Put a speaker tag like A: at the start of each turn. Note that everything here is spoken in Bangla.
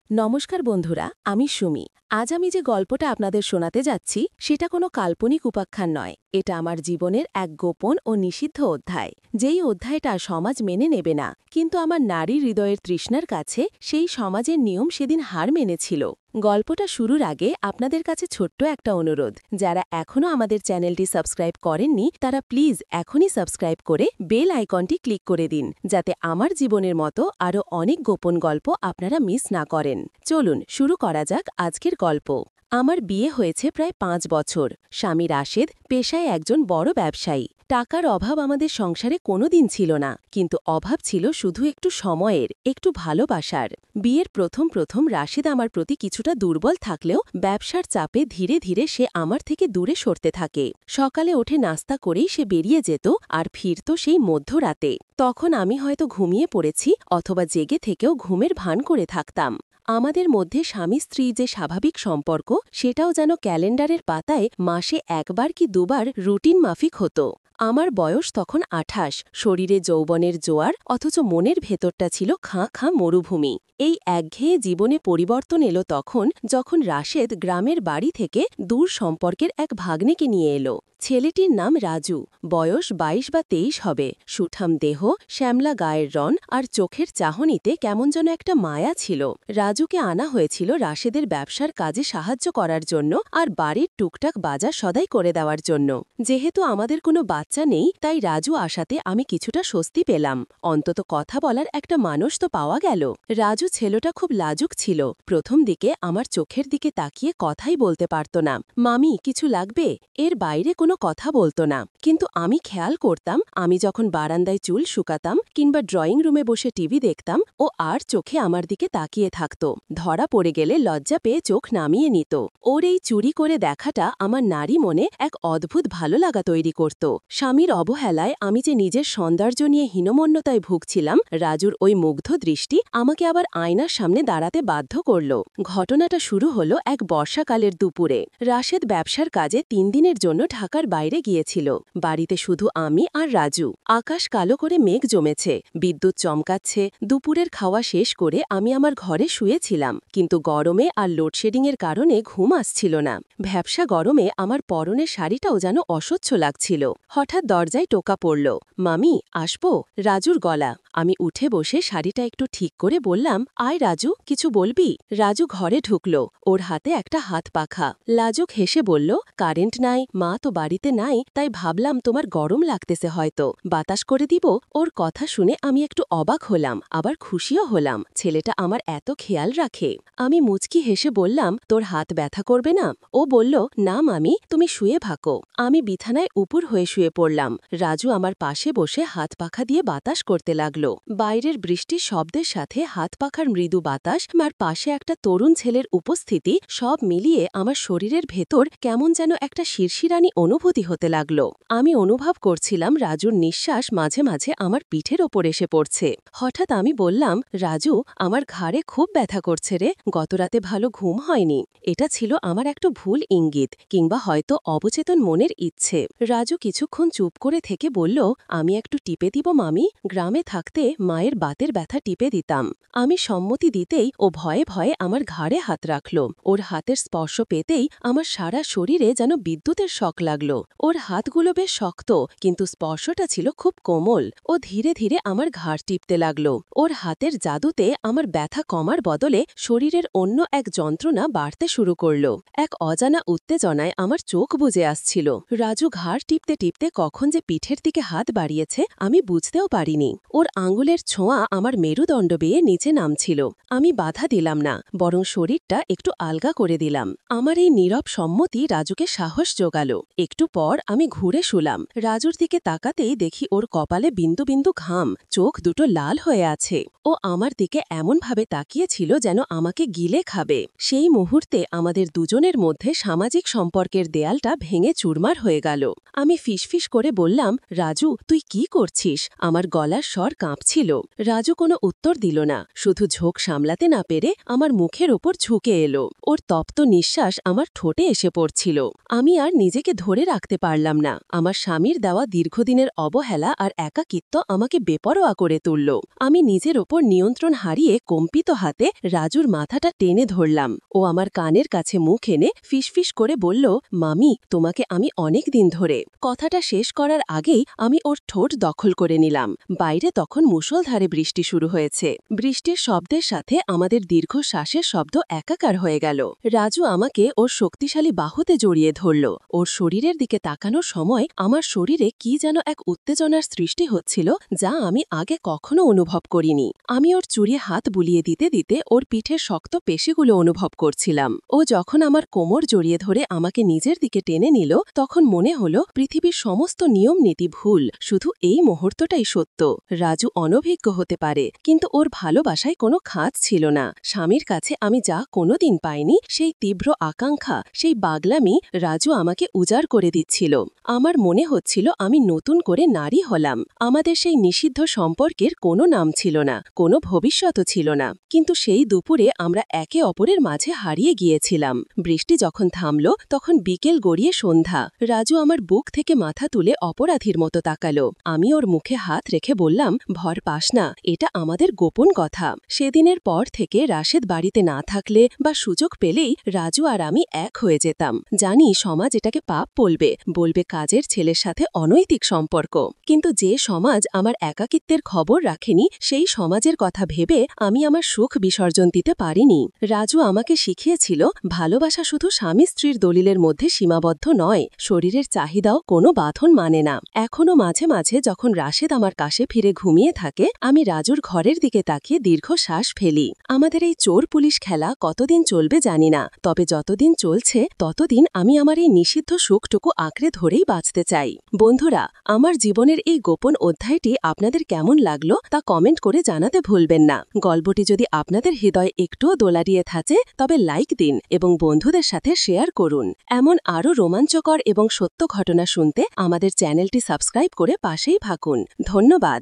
A: নমস্কার বন্ধুরা, আমি সুমি। আজ আমি যে গল্পটা আপনাদের শোনাতে যাচ্ছি সেটা কোনো কাল্পনিক উপাখ্যান নয়। এটা আমার জীবনের এক গোপন ও নিষিদ্ধ অধ্যায়। যেই অধ্যায়টা সমাজ মেনে নেবে না, কিন্তু আমার নারী হৃদয়ের তৃষ্ণার কাছে সেই সমাজের নিয়ম সেদিন হার মেনেছিল। গল্পটা শুরুর আগে আপনাদের কাছে ছোট্ট একটা অনুরোধ, যারা এখনও আমাদের চ্যানেলটি সাবস্ক্রাইব করেননি তারা প্লিজ এখনই সাবস্ক্রাইব করে বেল আইকনটি ক্লিক করে দিন, যাতে আমার জীবনের মতো আরও অনেক গোপন গল্প আপনারা মিস না করেন। চলুন শুরু করা যাক আজকের গল্প। আমার বিয়ে হয়েছে প্রায় 5 বছর। স্বামী রাশেদ পেশায় একজন বড় ব্যবসায়ী। টাকার অভাব আমাদের সংসারে কোনোদিন ছিল না, কিন্তু অভাব ছিল শুধু একটু সময়ের, একটু ভালোবাসার। বিয়ের প্রথম রাশেদ আমার প্রতি কিছুটা দুর্বল থাকলেও ব্যবসার চাপে ধীরে ধীরে সে আমার থেকে দূরে সরতে থাকে। সকালে ওঠে নাস্তা করেই সে বেরিয়ে যেত আর ফিরত সেই মধ্যরাতে। তখন আমি হয়তো ঘুমিয়ে পড়েছি অথবা জেগে থেকেও ঘুমের ভান করে থাকতাম। আমাদের মধ্যে স্বামী স্ত্রী যে স্বাভাবিক সম্পর্ক, সেটাও যেন ক্যালেন্ডারের পাতায় মাসে একবার কি দুবার রুটিন মাফিক হতো। আমার বয়স তখন 28, শরীরে যৌবনের জোয়ার, অথচ মনের ভেতরটা ছিল খাঁ খাঁ মরুভূমি। এই একঘেয়ে জীবনে পরিবর্তন এলো তখন, যখন রাশেদ গ্রামের বাড়ি থেকে দূর সম্পর্কের এক ভাগ্নেকে নিয়ে এলো। ছেলেটির নাম রাজু, বয়স 22 বা 23 হবে। সুঠাম দেহ, শ্যামলা গায়ের রণ আর চোখের চাহনিতে কেমন যেন একটা মায়া ছিল। রাজুকে আনা হয়েছিল রাশেদের ব্যবসার কাজে সাহায্য করার জন্য আর বাড়ির টুকটাক বাজার সদাই করে দেওয়ার জন্য। যেহেতু আমাদের কোনো বাচ্চা নেই, তাই রাজু আসাতে আমি কিছুটা স্বস্তি পেলাম। অন্তত কথা বলার একটা মানুষ তো পাওয়া গেল। রাজু ছেলেটা খুব লাজুক ছিল। প্রথম দিকে আমার চোখের দিকে তাকিয়ে কথাই বলতে পারত না। মামি, কিছু লাগবে? এর বাইরে কোনো কথা বলতো না। কিন্তু আমি খেয়াল করতাম, আমি যখন বারান্দায় চুল শুকাতাম কিংবা ড্রয়িং রুমে বসে টিভি দেখতাম, ও আর চোখে আমার দিকে তাকিয়ে থাকত। ধরা পড়ে গেলে লজ্জা পেয়ে চোখ নামিয়ে নিত। ওর এই চুরি করে দেখাটা আমার নারী মনে এক অদ্ভুত ভালো লাগা তৈরি করত। স্বামীর অবহেলায় আমি যে নিজের সৌন্দর্য নিয়ে হীনমন্যতায় ভুগছিলাম, রাজুর ওই মুগ্ধ দৃষ্টি আমাকে আবার আয়নার সামনে দাঁড়াতে বাধ্য করল। ঘটনাটা শুরু হলো এক বর্ষাকালের দুপুরে। রাশেদ ব্যবসার কাজে 3 দিনের জন্য ঢাকার বাইরে গিয়েছিল। বাড়িতে শুধু আমি আর রাজু। আকাশ কালো করে মেঘ জমেছে, বিদ্যুৎ চমকাচ্ছে। দুপুরের খাওয়া শেষ করে আমি আমার ঘরে শুয়েছিলাম, কিন্তু গরমে আর লোডশেডিংয়ের কারণে ঘুম আসছিল না। ভ্যাপসা গরমে আমার পরনের শাড়িটাও যেন অস্বচ্ছ লাগছিল। হঠাৎ দরজায় টোকা পড়ল। মামি, আসবো? রাজুর গলা। আমি উঠে বসে শাড়িটা একটু ঠিক করে বললাম, আয় রাজু, কিছু বলবি? রাজু ঘরে ঢুকল। ওর হাতে একটা হাত পাখা। লাজুক হেসে বলল, কারেন্ট নাই, মা তো বাড়িতে নাই, তাই ভাবলাম তোমার গরম লাগতেছে হয়তো, বাতাস করে দিব। ওর কথা শুনে আমি একটু অবাক হলাম, আবার খুশিও হলাম। ছেলেটা আমার এত খেয়াল রাখে। আমি মুচকি হেসে বললাম, তোর হাত ব্যথা করবে না? ও বলল, না মামি, তুমি শুয়ে ভাকো। আমি বিছানায় উপর হয়ে শুয়ে পড়লাম। রাজু আমার পাশে বসে হাত পাখা দিয়ে বাতাস করতে লাগলো। বাইরের বৃষ্টির শব্দের সাথে হাত পাখার মৃদু বাতাস আর পাশে একটা তরুণ ছেলের উপস্থিতি, সব মিলিয়ে আমার শরীরের ভেতর কেমন যেন একটা শিরশিরানি অনুভূতি হতে লাগলো। আমি অনুভব করছিলাম রাজুর নিঃশ্বাস মাঝে মাঝে আমার পিঠের ওপর এসে পড়ছে। হঠাৎ আমি বললাম, রাজু, আমার ঘাড়ে খুব ব্যথা করছে রে, গতরাতে ভালো ঘুম হয়নি। এটা ছিল আমার একটা ভুল ইঙ্গিত, কিংবা হয়তো অবচেতন মনের ইচ্ছে। রাজু কিছুক্ষণ চুপ করে থেকে বলল, আমি একটু টিপে দিব মামি? গ্রামে থাকতে মায়ের বাতের ব্যথা টিপে দিতাম। আমি সম্মতি দিতেই ও ভয়ে ভয়ে আমার ঘাড়ে হাত রাখল। ওর হাতের স্পর্শ পেতেই আমার সারা শরীরে যেন বিদ্যুতের শক লাগলো। ওর হাতগুলো বেশ শক্ত, কিন্তু স্পর্শটা ছিল খুব কোমল। ও ধীরে ধীরে আমার ঘাড় টিপতে লাগলো। ওর হাতের জাদুতে আমার ব্যথা কমার বদলে শরীরের অন্য এক যন্ত্রণা বাড়তে শুরু করল। এক অজানা উত্তেজনায় আমার চোখ বুজে আসছিল। রাজু ঘাড় টিপতে টিপতে কখন যে পিঠের দিকে হাত বাড়িয়েছে আমি বুঝতেও পারিনি। ওর আঙুলের ছোঁয়া আমার মেরুদণ্ড বেয়ে নিচে নামছিল। আমি বাধা দিলাম না, বরং শরীরটা একটু আলগা করে দিলাম। আমার এই নীরব সম্মতি রাজুকে সাহস জোগাল। একটু পর আমি ঘুরে শুলাম। রাজুর দিকে তাকাতেই দেখি ওর কপালে বিন্দু বিন্দু ঘাম, চোখ দুটো লাল হয়ে আছে। ও আমার দিকে এমনভাবে তাকিয়েছিল যেন আমাকে গিলে খাবে। সেই মুহূর্তে আমাদের দুজনের মধ্যে সামাজিক সম্পর্কের দেয়ালটা ভেঙে চুরমার হয়ে গেল। আমি ফিসফিস করে বললাম, রাজু, তুই কি করছিস? আমার গলার স্বর কাঁপছিল। রাজু কোনো উত্তর দিল না, শুধু ঝোঁক সামলাতে না পেরে আমার মুখের ওপর ঝুঁকে এলো। ওর তপ্ত নিঃশ্বাস আমার ঠোঁটে এসে পড়ছিল। আমি আর নিজেকে ধরে রাখতে পারলাম না। আমার স্বামীর দেওয়া দীর্ঘদিনের অবহেলা আর একাকিত্ব আমাকে বেপরোয়া করে তুলল। আমি নিজের ওপর নিয়ন্ত্রণ হারিয়ে কম্পিত হাতে রাজুর মাথাটা টেনে ধরলাম। ও আমার কানের কাছে মুখ এনে ফিসফিস করে বলল, মামি, তোমাকে আমি অনেক দিন ধরে। কথাটা শেষ করার আগেই আমি ওর ঠোঁট দখল করে নিলাম। বাইরে তখন মুষলধারে বৃষ্টি শুরু হয়েছে। বৃষ্টির শব্দের সাথে আমাদের দীর্ঘ শ্বাসের শব্দ একাকার হয়ে গেল। রাজু আমাকে ওর শক্তিশালী বাহুতে জড়িয়ে ধরল। ওর শরীরের দিকে তাকানোর সময় আমার শরীরে কি যেন এক উত্তেজনার সৃষ্টি হচ্ছিল, যা আমি আগে কখনো অনুভব করিনি। আমি ওর চুড়ি হাত বুলিয়ে দিতে দিতে ওর পিঠের শক্ত পেশিগুলো অনুভব করছিলাম। ও যখন আমার কোমর জড়িয়ে ধরে আমাকে নিজের দিকে টেনে নিল, তখন মনে হলো পৃথিবীর সমস্ত নিয়ম নীতি ভুল, শুধু এই মুহূর্তটাই সত্য। রাজু অনভিজ্ঞ হতে পারে, কিন্তু ওর ভালোবাসায় কোনো খাঁজ ছিল না। স্বামীর কাছে আমি যা কোনোদিন পাইনি, সেই তীব্র আকাঙ্ক্ষা, সেই বাগলামি রাজু আমাকে উজাড় করে দিচ্ছিল। আমার মনে হচ্ছিল আমি নতুন করে নারী হলাম। আমাদের সেই নিষিদ্ধ সম্পর্কের কোনো নাম ছিল না, কোনো ভবিষ্যৎও ছিল না। কিন্তু সেই দুপুরে আমরা একে অপরের মাঝে হারিয়ে গিয়েছিলাম। বৃষ্টি যখন থামল, তখন বিকেল গড়িয়ে সন্ধ্যা। রাজু আমার বুক থেকে মাথা তুলে অপরাধীর মতো তাকালো। আমি ওর মুখে হাত রেখে বললাম, ভর পাস না, এটা আমাদের গোপন কথা। সেদিনের পর থেকে রাশেদ বাড়িতে না থাকলে বা সুযোগ পেলেই রাজু আর আমি এক হয়ে যেতাম। জানি সমাজ এটাকে পাপ বলবে কাজের ছেলের সাথে অনৈতিক সম্পর্ক। কিন্তু যে সমাজ আমার একাকিত্বের খবর রাখেনি, সেই সমাজের কথা ভেবে আমি আমার সুখ বিসর্জন দিতে পারিনি। রাজু আমাকে শিখিয়েছিল, ভালোবাসা শুধু স্বামী স্ত্রীর দলিলের মধ্যে সীমাবদ্ধ নয়, শরীরের চাহিদাও কোনো বাঁধন মানে না। এখনো মাঝে মাঝে যখন রাশেদ আমার কাছে ফিরে ঘুমিয়ে থাকে, আমি রাজুর ঘরের দিকে তাকিয়ে দীর্ঘ শ্বাস ফেলি। আমাদের এই চোর পুলিশ খেলা কতদিন চলবে জানি না, তবে যতদিন চলছে ততদিন আমি আমার এই নিষিদ্ধ সুখটুকু আঁকড়ে ধরেই বাঁচতে চাই। বন্ধুরা, আমার জীবনের এই গোপন অধ্যায়টি আপনাদের কেমন লাগলো তা কমেন্ট করে জানাতে ভুলবেন না। গল্পটি যদি আপনাদের হৃদয় একটুও দোলারিয়ে থাকে, তবে লাইক দিন এবং বন্ধুদের সাথে শেয়ার করুন। এমন আরও রোমাঞ্চকর এবং সত্য ঘটনা শুনতে আমাদের চ্যানেলটি সাবস্ক্রাইব করে পাশেই থাকুন। ধন্যবাদ।